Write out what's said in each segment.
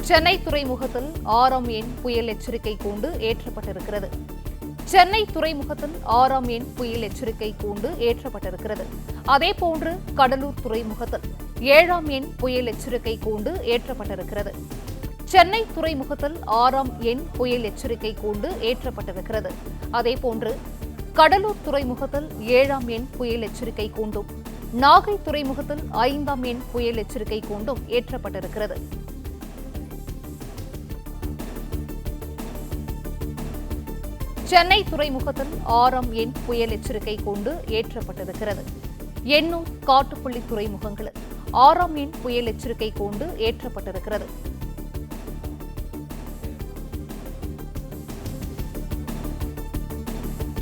சென்னை துறைமுகத்தில் 6ஆம் எண் புயல் எச்சரிக்கை கூண்டு ஏற்றப்பட்டிருக்கிறது. சென்னை துறைமுகத்தில் 6ஆம் எண் புயல் எச்சரிக்கை கூண்டு ஏற்றப்பட்டிருக்கிறது. அதேபோன்று கடலூர் துறைமுகத்தில் 7ஆம் எண் புயல் எச்சரிக்கை கூண்டு ஏற்றப்பட்டிருக்கிறது. சென்னை துறைமுகத்தில் 6ஆம் எண் புயல் எச்சரிக்கை கூண்டு ஏற்றப்பட்டிருக்கிறது. அதேபோன்று கடலூர் துறைமுகத்தில் 7ஆம் எண் புயல் எச்சரிக்கை கூண்டும், நாகை துறைமுகத்தில் 5ஆம் எண் புயல் எச்சரிக்கை கூண்டும் ஏற்றப்பட்டிருக்கிறது. சென்னை துறைமுகத்தில் 6ஆம் எண் புயல் எச்சரிக்கை கூண்டு ஏற்றப்பட்டிருக்கிறது. எண்ணூர், காட்டுப்பள்ளி துறைமுகங்களில் 6ஆம் எண் புயல் எச்சரிக்கை கூண்டு ஏற்றப்பட்டிருக்கிறது.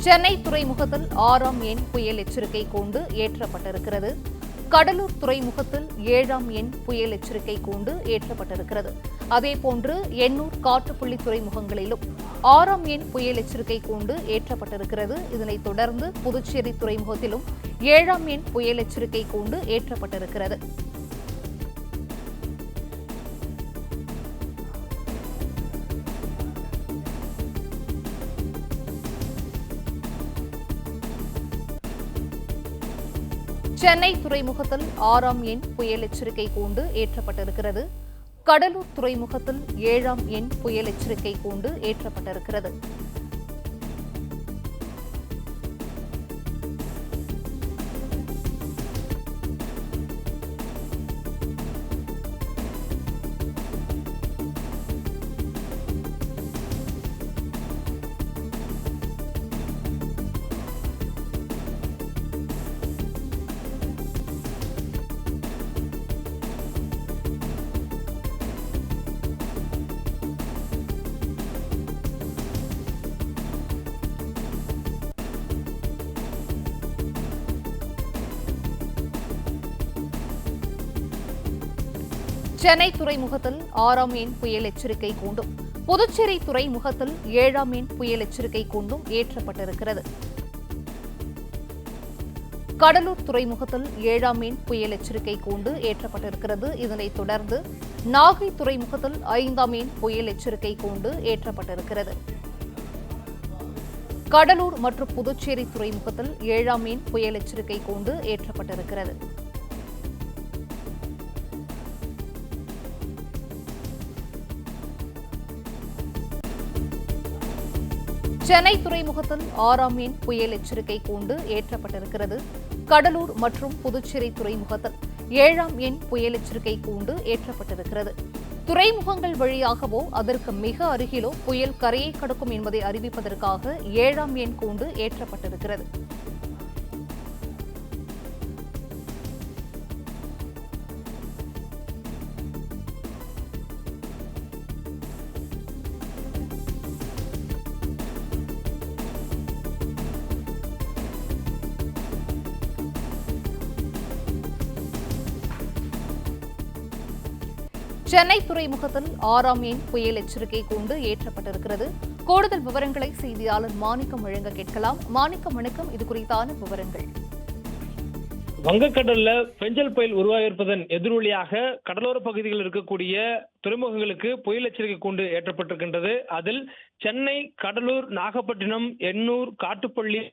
சென்னை துறைமுகத்தில் 6ஆம் எண் புயல் எச்சரிக்கை கூண்டு ஏற்றப்பட்டிருக்கிறது. கடலூர் துறைமுகத்தில் 7ஆம் எண் புயல் எச்சரிக்கை கூண்டு ஏற்றப்பட்டிருக்கிறது. அதேபோன்று எண்ணூர், காட்டுப்பள்ளி துறைமுகங்களிலும் 6ஆம் எண் புயல் எச்சரிக்கை கூண்டு ஏற்றப்பட்டிருக்கிறது. இதனைத் தொடர்ந்து புதுச்சேரி துறைமுகத்திலும் 7ஆம் எண் புயல் எச்சரிக்கை கூண்டு ஏற்றப்பட்டிருக்கிறது. சென்னை துறைமுகத்தில் 6ஆம் எண் புயல் எச்சரிக்கை கூண்டு ஏற்றப்பட்டிருக்கிறது. கடலூர் துறைமுகத்தில் 7ஆம் எண் புயல் எச்சரிக்கை கூண்டு ஏற்றப்பட்டிருக்கிறது. சென்னை துறைமுகத்தில் 6ஆம் எண் புயல் எச்சரிக்கை கூண்டும், புதுச்சேரி துறைமுகத்தில் 7ஆம் எண் புயல் எச்சரிக்கை கூண்டும் ஏற்றப்பட்டிருக்கிறது. கடலூர் துறைமுகத்தில் 7ஆம் எண் புயல் எச்சரிக்கை கூண்டு ஏற்றப்பட்டிருக்கிறது. இதனைத் தொடர்ந்து நாகை துறைமுகத்தில் 5ஆம் எண் புயல் எச்சரிக்கை கூண்டு ஏற்றப்பட்டிருக்கிறது. கடலூர் மற்றும் புதுச்சேரி துறைமுகத்தில் 7ஆம் எண் புயல் எச்சரிக்கை கூண்டு ஏற்றப்பட்டிருக்கிறது. சென்னை துறைமுகத்தில் 6ஆம் எண் புயல் எச்சரிக்கை கூண்டு ஏற்றப்பட்டிருக்கிறது. கடலூர் மற்றும் புதுச்சேரி துறைமுகத்தில் 7ஆம் எண் புயல் எச்சரிக்கை கூண்டு ஏற்றப்பட்டிருக்கிறது. துறைமுகங்கள் வழியாகவோ அதற்கு மிக அருகிலோ புயல் கரையை கடக்கும் என்பதை அறிவிப்பதற்காக 7ஆம் எண் கூண்டு ஏற்றப்பட்டிருக்கிறது. சென்னை துறைமுகத்தில் 6ஆம் எண் புயல் எச்சரிக்கை கூண்டு ஏற்றப்பட்டிருக்கிறது. கூடுதல் விவரங்களை செய்தியாளர் மாணிக்கம் வழங்க கேட்கலாம். மாணிக்கம், வணக்கம். இது குறித்தான விவரங்கள். வங்கக்கடல்ல பெஞ்சல் புயல் உருவாகியிருப்பதன் எதிரொலியாக கடலோர பகுதிகளில் இருக்கக்கூடிய துறைமுகங்களுக்கு புயல் எச்சரிக்கை கூண்டு ஏற்றப்பட்டிருக்கின்றது. அதில் சென்னை, கடலூர், நாகப்பட்டினம், எண்ணூர், காட்டுப்பள்ளி,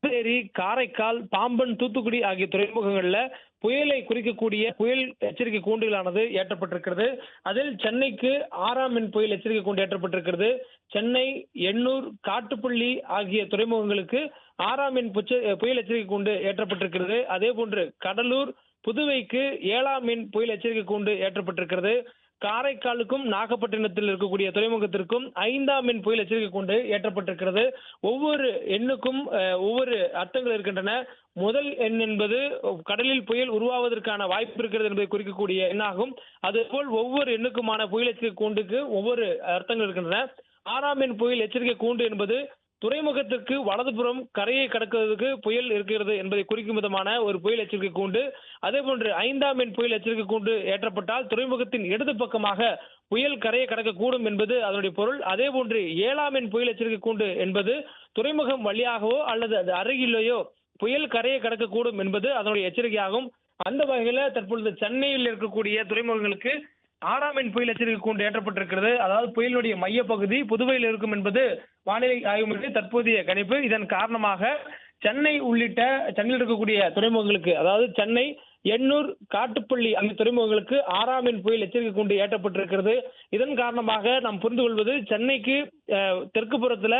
புதுச்சேரி, காரைக்கால், பாம்பன், தூத்துக்குடி ஆகிய துறைமுகங்கள்ல புயலை குறிக்கக்கூடிய புயல் எச்சரிக்கை கூண்டுகளானது ஏற்றப்பட்டிருக்கிறது. அதில் சென்னைக்கு 6ஆம் எண் புயல் எச்சரிக்கை கூண்டு ஏற்றப்பட்டிருக்கிறது. சென்னை, எண்ணூர், காட்டுப்பள்ளி ஆகிய துறைமுகங்களுக்கு 6ஆம் எண் புயல் எச்சரிக்கை கூண்டு ஏற்றப்பட்டிருக்கிறது. அதே போன்று கடலூர், புதுவைக்கு 7ஆம் எண் புயல் எச்சரிக்கை கூண்டு ஏற்றப்பட்டிருக்கிறது. காரைக்காலுக்கும் நாகப்பட்டினத்தில் இருக்கக்கூடிய துறைமுகத்திற்கும் 5ஆம் எண் புயல் எச்சரிக்கை கூண்டு ஏற்றப்பட்டிருக்கிறது. ஒவ்வொரு எண்ணுக்கும் ஒவ்வொரு அர்த்தங்கள் இருக்கின்றன. முதல் எண் என்பது கடலில் புயல் உருவாவதற்கான வாய்ப்பு இருக்கிறது என்பதை குறிக்கக்கூடிய எண்ணாகும். அதுபோல் ஒவ்வொரு எண்ணுக்குமான புயல் எச்சரிக்கை கூண்டுக்கு ஒவ்வொரு அர்த்தங்கள் இருக்கின்றன. 6ஆம் எண் புயல் எச்சரிக்கை கூண்டு என்பது துறைமுகத்திற்கு வலதுபுறம் கரையை கடக்குவதற்கு புயல் இருக்கிறது என்பதை குறிக்கும் விதமான ஒரு புயல் எச்சரிக்கை கூண்டு. அதே போன்று 5ஆம் எண் புயல் எச்சரிக்கை கூண்டு ஏற்றப்பட்டால் துறைமுகத்தின் இடது பக்கமாக புயல் கரையை கடக்கக்கூடும் என்பது அதனுடைய பொருள். அதே போன்று 7ஆம் எண் புயல் எச்சரிக்கை கூண்டு என்பது துறைமுகம் வழியாகவோ அல்லது அது அருகிலேயோ புயல் கரையை கடக்கக்கூடும் என்பது அதனுடைய எச்சரிக்கையாகும். அந்த வகையில தற்பொழுது சென்னையில் இருக்கக்கூடிய துறைமுகங்களுக்கு 6ஆம் எண் புயல் எச்சரிக்கை கூண்டு ஏற்றப்பட்டிருக்கிறது. அதாவது புயலினுடைய மையப்பகுதி புதுவையில் இருக்கும் என்பது வானிலை ஆய்வு மையத்தின் தற்போதைய கணிப்பு. இதன் காரணமாக சென்னை உள்ளிட்ட சென்னையில் இருக்கக்கூடிய துறைமுகங்களுக்கு, அதாவது சென்னை, எண்ணூர், காட்டுப்பள்ளி ஆகிய துறைமுகங்களுக்கு 6ஆம் எண் புயல் எச்சரிக்கை கூண்டு ஏற்றப்பட்டிருக்கிறது. இதன் காரணமாக நாம் புரிந்து கொள்வது, சென்னைக்கு தெற்கு புறத்துல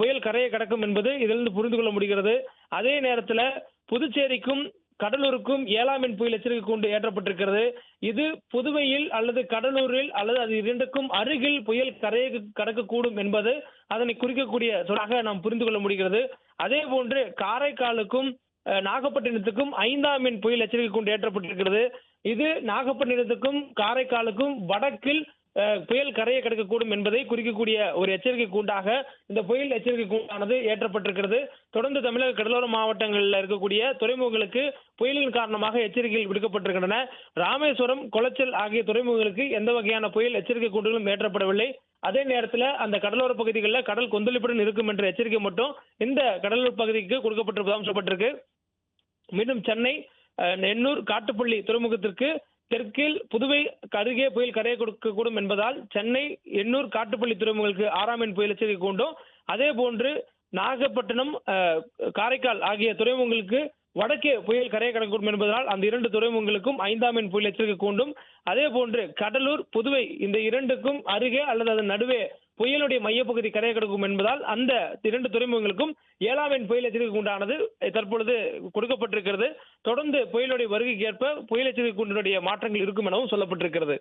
புயல் கரையை கடக்கும் என்பது இதிலிருந்து புரிந்து கொள்ள முடிகிறது. அதே நேரத்தில் புதுச்சேரிக்கும் கடலூருக்கும் 7ஆம் எண் புயல் எச்சரிக்கை கூண்டு ஏற்றப்பட்டிருக்கிறது. இது புதுவையில் அல்லது கடலூரில் அல்லது அது இரண்டுக்கும் அருகில் புயல் கரையை கடக்கக்கூடும் என்பது அதனை குறிக்கக்கூடிய சொல்லாக நாம் புரிந்து கொள்ள முடிகிறது. அதே போன்று காரைக்காலுக்கும் நாகப்பட்டினத்துக்கும் 5ஆம் எண் புயல் எச்சரிக்கை கூண்டு ஏற்றப்பட்டிருக்கிறது. இது நாகப்பட்டினத்துக்கும் காரைக்காலுக்கும் வடக்கில் புயல் கரையை கடக்கக்கூடும் என்பதை குறிக்கக்கூடிய ஒரு எச்சரிக்கை கூண்டாக இந்த புயல் எச்சரிக்கை கூண்டானது ஏற்றப்பட்டிருக்கிறது. தொடர்ந்து தமிழக கடலோர மாவட்டங்களில் இருக்கக்கூடிய துறைமுகங்களுக்கு புயலின் காரணமாக எச்சரிக்கைகள் விடுக்கப்பட்டிருக்கின்றன. ராமேஸ்வரம், குளச்சல் ஆகிய துறைமுகங்களுக்கு எந்த வகையான புயல் எச்சரிக்கை கூண்டுகளும் ஏற்றப்படவில்லை. அதே நேரத்தில் அந்த கடலோர பகுதிகளில் கடல் கொந்தளிப்புடன் இருக்கும் என்ற எச்சரிக்கை மட்டும் இந்த கடலோர பகுதிக்கு கொடுக்கப்பட்டிருப்பதாக சொல்லப்பட்டிருக்கு. மீண்டும் சென்னை, எண்ணூர், காட்டுப்பள்ளி துறைமுகத்திற்கு தெற்கில் புதுவை அருகே புயல் கரையை கொடுக்கக்கூடும் என்பதால் சென்னை, எண்ணூர், காட்டுப்பள்ளி துறைமுகங்களுக்கு 6ஆம் எண் புயல் எச்சரிக்கை கூண்டும், அதே போன்று நாகப்பட்டினம், காரைக்கால் ஆகிய துறைமுகங்களுக்கு வடக்கே புயல் கரையை கடக்கக்கூடும் என்பதால் அந்த இரண்டு துறைமுகங்களுக்கும் 5ஆம் எண் புயல் எச்சரிக்கை கூண்டும், அதே போன்று கடலூர், புதுவை இந்த இரண்டுக்கும் அருகே அல்லது அதன் நடுவே புயலுடைய மையப்பகுதி கரையை கடக்கும் என்பதால் அந்த இரண்டு துறைமுகங்களுக்கும் 7ஆம் எண் புயல் எச்சரிக்கை கூண்டானது தற்பொழுது கொடுக்கப்பட்டிருக்கிறது. தொடர்ந்து புயலுடைய வருகைக்கு ஏற்ப புயல் எச்சரிக்கை கூண்டினுடைய மாற்றங்கள் இருக்கும் எனவும் சொல்லப்பட்டிருக்கிறது.